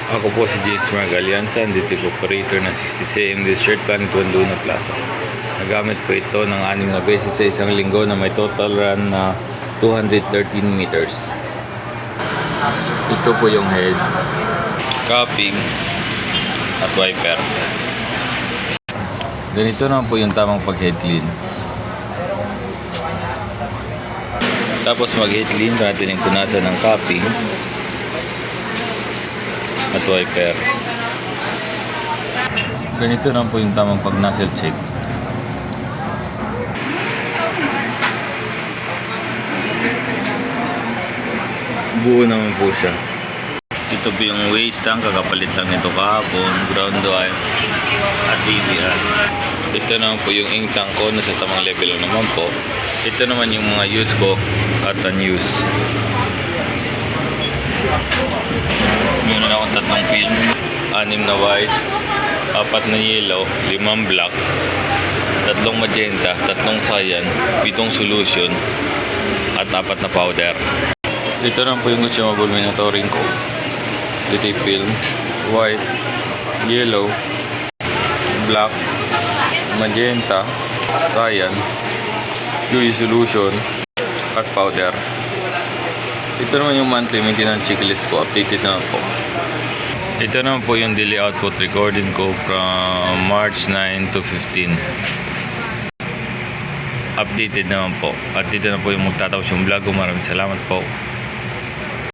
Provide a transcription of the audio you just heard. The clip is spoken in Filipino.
Ako po si James Mark Alianza, District Operator ng 60cm Shirt Planet Luna Plaza. Nagamit po ito ng 6 na beses sa isang linggo na may total run na 213 meters. Ito po yung head, cupping, at wiper. Ganito naman po yung tamang pag-head clean. Tapos mag-head clean natin yung punasan ng cupping at wiper. Ganito naman po yung tamang pag-nozzle check. Buo naman po siya. Ito po yung waste tank, kakapalit lang nito kahapon, ground wire at DVR. Ito naman po yung ink tank ko, nasa tamang level naman po. Ito naman yung mga use ko at unused. Meron akong 3 film, 6 na white, 4 na yellow, 5 black, 3 magenta, 3 cyan, 7 solution, at 4 na powder. Ito naman po yung consumable monitoring ko. Ito yung film, white, yellow, black, magenta, cyan, UV solution, at powder. Ito naman yung monthly maintenance checklist ko, updated na po. Ito naman po yung daily output recording ko from March 9 to 15. Updated naman po. At dito na po yung magtatapos yung vlog ko. Maraming salamat po.